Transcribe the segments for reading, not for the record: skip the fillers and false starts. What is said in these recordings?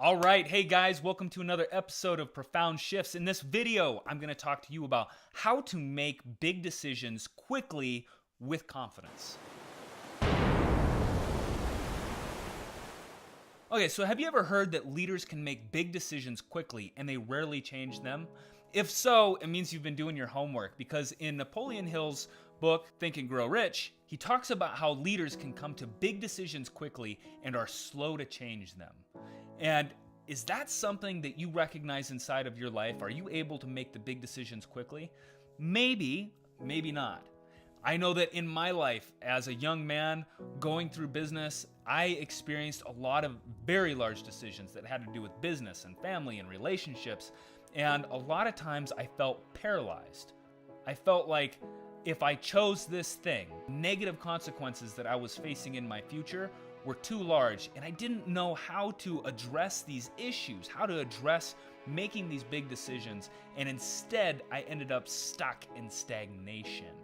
All right, hey guys, welcome to another episode of Profound Shifts. In this video, I'm going to talk to you about how to make big decisions quickly with confidence. Okay, so have you ever heard that leaders can make big decisions quickly and they rarely change them? If so, it means you've been doing your homework, because in Napoleon Hill's book, Think and Grow Rich, he talks about how leaders can come to big decisions quickly and are slow to change them. And is that something that you recognize inside of your life? Are you able to make the big decisions quickly? Maybe, maybe not. I know that in my life as a young man going through business, I experienced a lot of very large decisions that had to do with business and family and relationships. And a lot of times I felt paralyzed. I felt like if I chose this thing, negative consequences that I was facing in my future were too large, and I didn't know how to address these issues, how to address making these big decisions, and instead I ended up stuck in stagnation,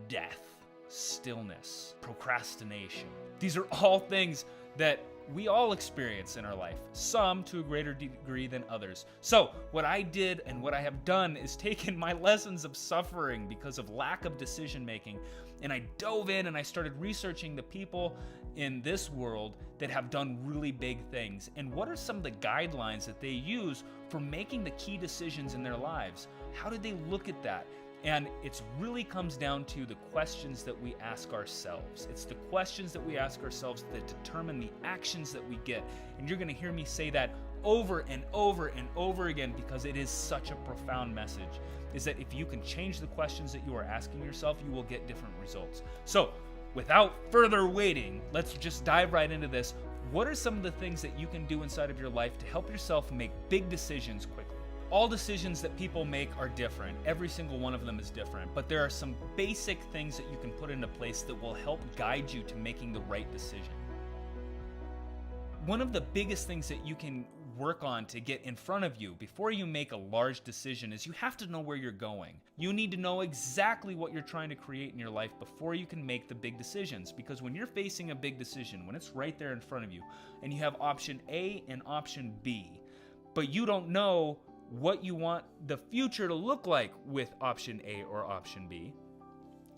death, stillness, procrastination. These are all things that we all experience in our life, some to a greater degree than others. So what I did and what I have done is taken my lessons of suffering because of lack of decision making, and I dove in and I started researching the people in this world that have done really big things, and what are some of the guidelines that they use for making the key decisions in their lives. How did they look at that? And it really comes down to the questions that we ask ourselves. It's the questions that we ask ourselves that determine the actions that we get. And you're going to hear me say that over and over and over again, because it is such a profound message, is that if you can change the questions that you are asking yourself, you will get different results. So without further waiting, let's just dive right into this. What are some of the things that you can do inside of your life to help yourself make big decisions quickly? All decisions that people make are different. Every single one of them is different, but there are some basic things that you can put into place that will help guide you to making the right decision. One of the biggest things that you can work on to get in front of you before you make a large decision is you have to know where you're going. You need to know exactly what you're trying to create in your life before you can make the big decisions, because when you're facing a big decision, when it's right there in front of you, and you have option A and option B, but you don't know what you want the future to look like with option A or option B,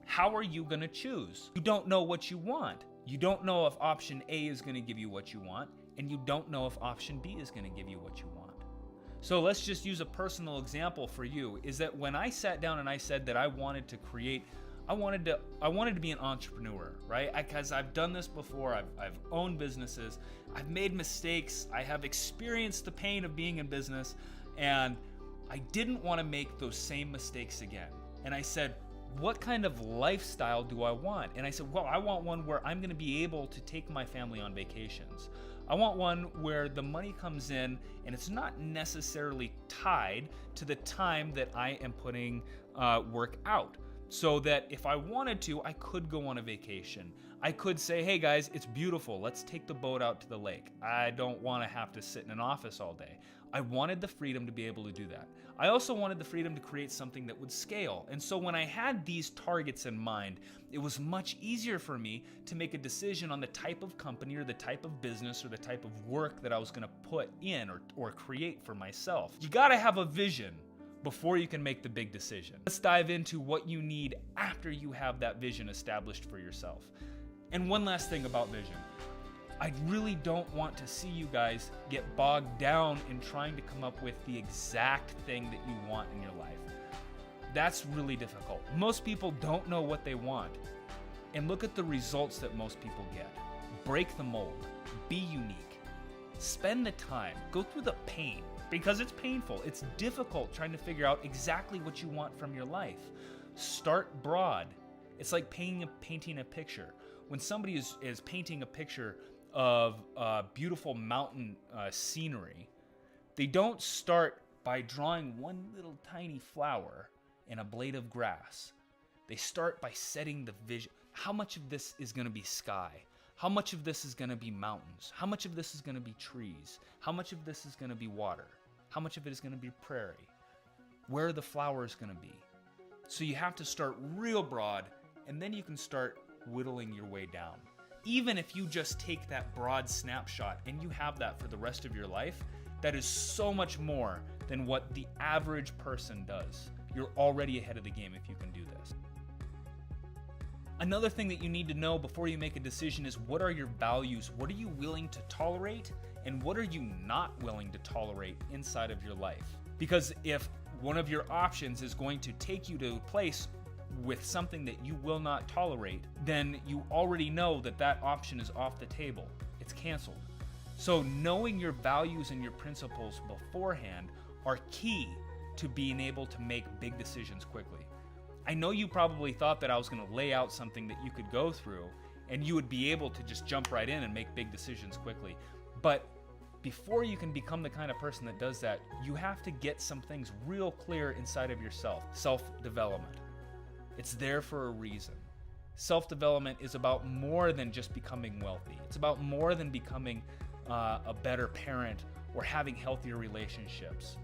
how are you going to choose? You don't know what you want. You don't know if option A is going to give you what you want, and you don't know if option B is going to give you what you want. So let's just use a personal example for you, is that when I sat down and I said that I wanted to be an entrepreneur, right? Because I've done this before. I've owned businesses. I've made mistakes. I have experienced the pain of being in business. And I didn't want to make those same mistakes again. And I said, what kind of lifestyle do I want? And I said, well, I want one where I'm going to be able to take my family on vacations. I want one where the money comes in and it's not necessarily tied to the time that I am putting work out. So that if I wanted to, I could go on a vacation. I could say, hey guys, it's beautiful. Let's take the boat out to the lake. I don't want to have to sit in an office all day. I wanted the freedom to be able to do that. I also wanted the freedom to create something that would scale. And so when I had these targets in mind, it was much easier for me to make a decision on the type of company or the type of business or the type of work that I was going to put in or create for myself. You got to have a vision before you can make the big decision. Let's dive into what you need after you have that vision established for yourself. And one last thing about vision. I really don't want to see you guys get bogged down in trying to come up with the exact thing that you want in your life. That's really difficult. Most people don't know what they want. And look at the results that most people get. Break the mold. Be unique. Spend the time. Go through the pain, because it's painful. It's difficult trying to figure out exactly what you want from your life. Start broad. It's like painting a picture. When somebody is painting a picture of beautiful mountain scenery, they don't start by drawing one little tiny flower and a blade of grass. They start by setting the vision. How much of this is going to be sky? How much of this is going to be mountains? How much of this is going to be trees? How much of this is going to be water? How much of it is going to be prairie? Where are the flowers going to be? So you have to start real broad, and then you can start whittling your way down. Even if you just take that broad snapshot and you have that for the rest of your life, That is so much more than what the average person does. You're already ahead of the game if you can do this. Another thing that you need to know before you make a decision is, what are your values? What are you willing to tolerate? And what are you not willing to tolerate inside of your life? Because if one of your options is going to take you to a place with something that you will not tolerate, then you already know that that option is off the table. It's canceled. So knowing your values and your principles beforehand are key to being able to make big decisions quickly. I know you probably thought that I was going to lay out something that you could go through and you would be able to just jump right in and make big decisions quickly. But before you can become the kind of person that does that, you have to get some things real clear inside of yourself. Self-development. It's there for a reason. Self-development is about more than just becoming wealthy. It's about more than becoming a better parent or having healthier relationships.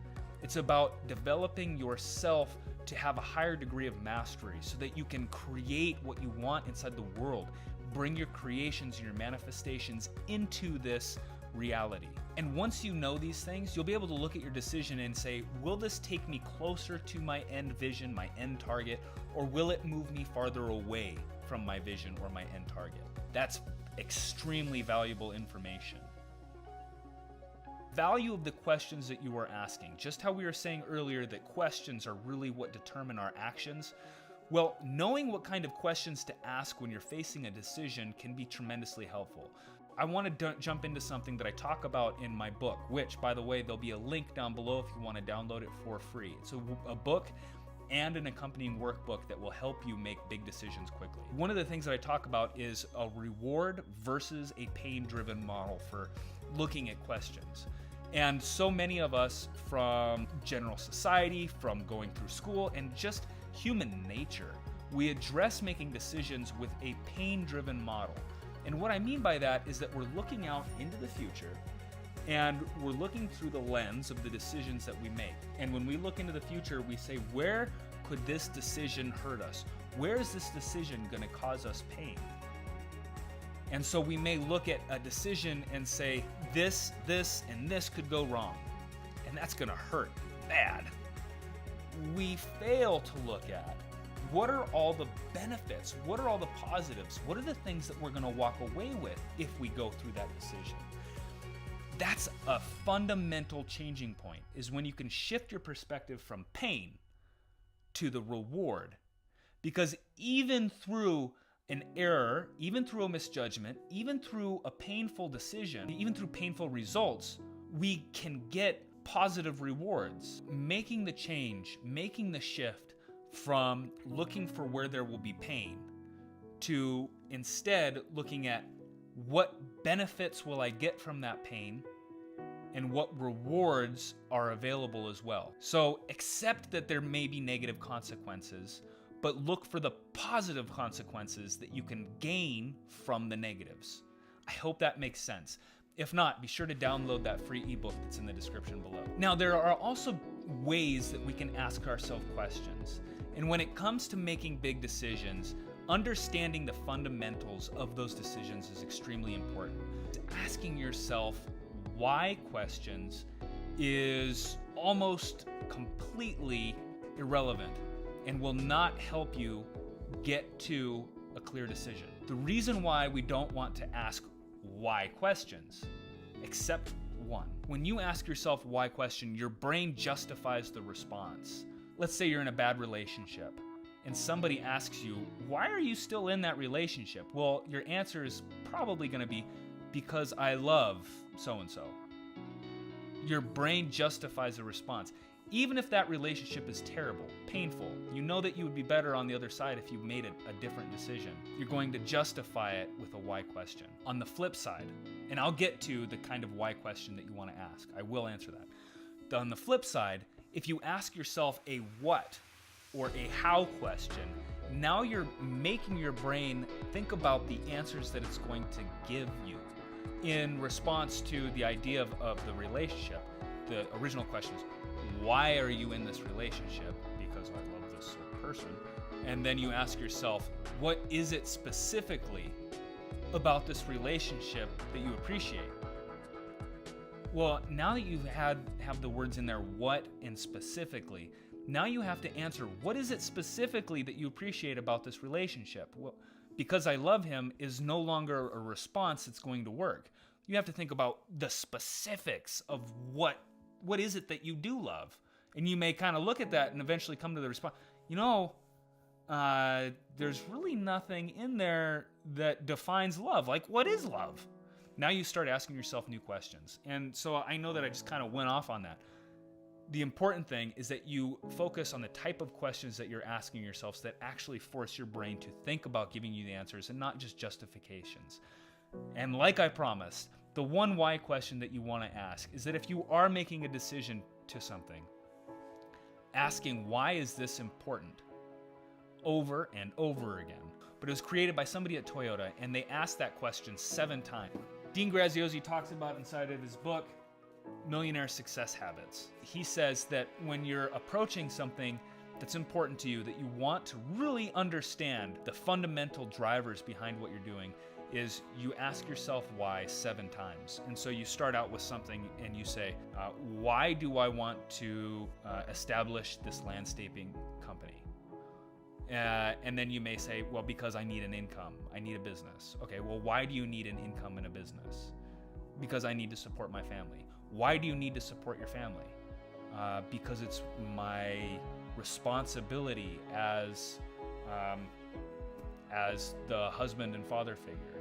It's about developing yourself to have a higher degree of mastery so that you can create what you want inside the world. Bring your creations and your manifestations into this reality. And once you know these things, you'll be able to look at your decision and say, will this take me closer to my end vision, my end target, or will it move me farther away from my vision or my end target? That's extremely valuable information. Value of the questions that you are asking. Just how we were saying earlier that questions are really what determine our actions. Well, knowing what kind of questions to ask when you're facing a decision can be tremendously helpful. I want to jump into something that I talk about in my book, which, by the way, there'll be a link down below if you want to download it for free. It's a book and an accompanying workbook that will help you make big decisions quickly. One of the things that I talk about is a reward versus a pain-driven model for looking at questions. And so many of us, from general society, from going through school, and just human nature, we address making decisions with a pain-driven model. And what I mean by that is that we're looking out into the future and we're looking through the lens of the decisions that we make. And when we look into the future, we say, where could this decision hurt us? Where is this decision going to cause us pain? And so we may look at a decision and say, this, and this could go wrong. And that's going to hurt bad. We fail to look at, what are all the benefits? What are all the positives? What are the things that we're going to walk away with if we go through that decision? That's a fundamental changing point, is when you can shift your perspective from pain to the reward. Because even through an error, even through a misjudgment, even through a painful decision, even through painful results, we can get positive rewards. Making the change, making the shift from looking for where there will be pain to instead looking at what benefits will I get from that pain and what rewards are available as well. So accept that there may be negative consequences, but look for the positive consequences that you can gain from the negatives. I hope that makes sense. If not, be sure to download that free ebook that's in the description below. Now, there are also ways that we can ask ourselves questions. And when it comes to making big decisions, understanding the fundamentals of those decisions is extremely important. Asking yourself why questions is almost completely irrelevant and will not help you get to a clear decision. The reason why we don't want to ask why questions, except one. When you ask yourself why question, your brain justifies the response. Let's say you're in a bad relationship and somebody asks you, why are you still in that relationship? Well, your answer is probably going to be, because I love so-and-so. Your brain justifies a response. Even if that relationship is terrible, painful, you know that you would be better on the other side if you made a different decision. You're going to justify it with a why question. On the flip side, and I'll get to the kind of why question that you want to ask. I will answer that. On the flip side, if you ask yourself a what or a how question, now you're making your brain think about the answers that it's going to give you in response to the idea of the relationship. The original question is, why are you in this relationship? Because I love this person. And then you ask yourself, what is it specifically about this relationship that you appreciate? Well, now that you have the words in there, what and specifically, now you have to answer, what is it specifically that you appreciate about this relationship? Well, because I love him is no longer a response that's going to work. You have to think about the specifics of what is it that you do love. And you may kind of look at that and eventually come to the response, there's really nothing in there that defines love. Like, what is love? Now you start asking yourself new questions. And so I know that I just kind of went off on that. The important thing is that you focus on the type of questions that you're asking yourselves that actually force your brain to think about giving you the answers and not just justifications. And like I promised, the one why question that you want to ask is that if you are making a decision to something, asking why is this important over and over again. But it was created by somebody at Toyota, and they asked that question 7 times. Dean Graziosi talks about inside of his book, Millionaire Success Habits. He says that when you're approaching something that's important to you, that you want to really understand the fundamental drivers behind what you're doing, is you ask yourself why 7 times. And so you start out with something and you say, why do I want to establish this landscaping company? And then you may say, well, because I need an income, I need a business. Okay, well, why do you need an income and a business? Because I need to support my family. Why do you need to support your family? Because it's my responsibility as the husband and father figure.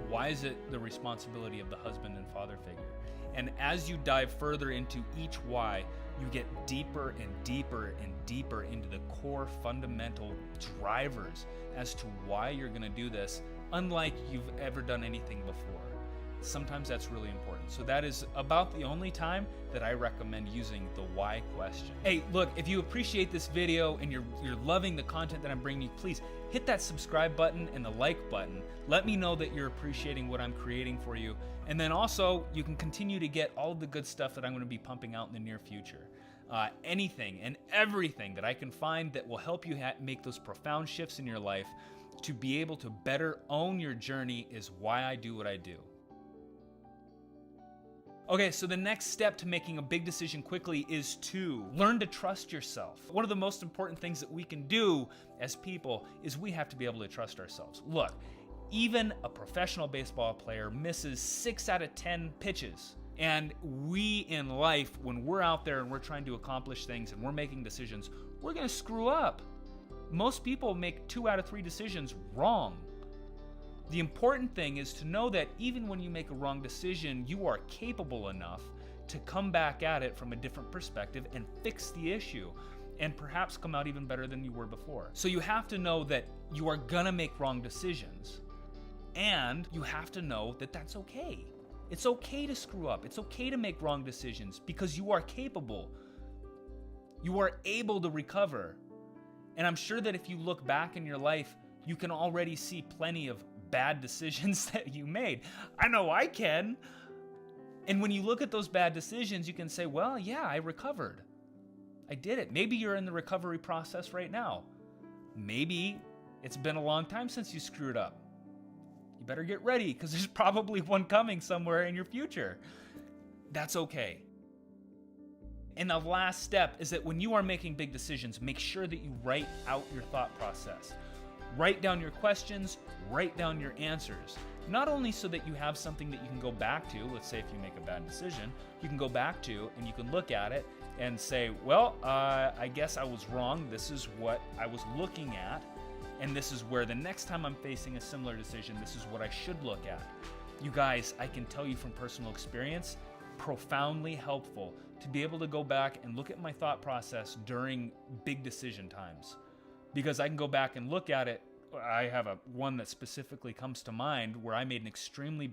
Why is it the responsibility of the husband and father figure? And as you dive further into each why, you get deeper and deeper and deeper into the core fundamental drivers as to why you're going to do this, unlike you've ever done anything before. Sometimes that's really important. So that is about the only time that I recommend using the why question. Hey, look, if you appreciate this video and you're loving the content that I'm bringing you, please hit that subscribe button and the like button. Let me know that you're appreciating what I'm creating for you. And then also, you can continue to get all of the good stuff that I'm going to be pumping out in the near future. Anything and everything that I can find that will help you make those profound shifts in your life to be able to better own your journey is why I do what I do. Okay, so the next step to making a big decision quickly is to learn to trust yourself. One of the most important things that we can do as people is we have to be able to trust ourselves. Look, even a professional baseball player misses 6 out of 10 pitches. And we in life, when we're out there and we're trying to accomplish things and we're making decisions, we're gonna screw up. Most people make 2 out of 3 decisions wrong. The important thing is to know that even when you make a wrong decision, you are capable enough to come back at it from a different perspective and fix the issue and perhaps come out even better than you were before. So you have to know that you are gonna make wrong decisions, and you have to know that that's okay. It's okay to screw up. It's okay to make wrong decisions because you are capable. You are able to recover. And I'm sure that if you look back in your life, you can already see plenty of bad decisions that you made. I know I can. And when you look at those bad decisions, you can say, well, yeah, I recovered. I did it. Maybe you're in the recovery process right now. Maybe it's been a long time since you screwed up. You better get ready because there's probably one coming somewhere in your future. That's okay. And the last step is that when you are making big decisions, make sure that you write out your thought process. Write down your questions, write down your answers. Not only so that you have something that you can go back to, let's say if you make a bad decision, you can go back to and you can look at it and say, well, I guess I was wrong. This is what I was looking at. And this is where the next time I'm facing a similar decision, this is what I should look at. You guys, I can tell you from personal experience, profoundly helpful to be able to go back and look at my thought process during big decision times. Because I can go back and look at it. I have one that specifically comes to mind where I made an extremely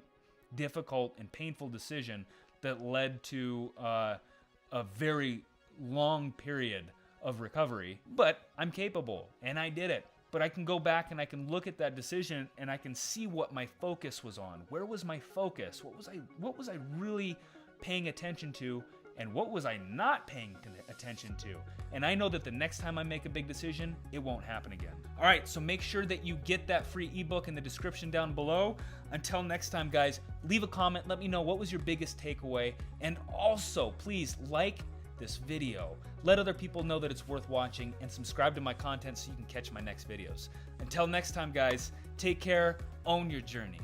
difficult and painful decision that led to a very long period of recovery. But I'm capable, and I did it. But I can go back and I can look at that decision and I can see what my focus was on. Where was my focus? What was I really paying attention to? and what was I not paying attention to? And I know that the next time I make a big decision, it won't happen again. All right, so make sure that you get that free ebook in the description down below. Until next time, guys, leave a comment. Let me know what was your biggest takeaway. And also, please like this video. Let other people know that it's worth watching, and subscribe to my content so you can catch my next videos. Until next time, guys, take care, own your journey.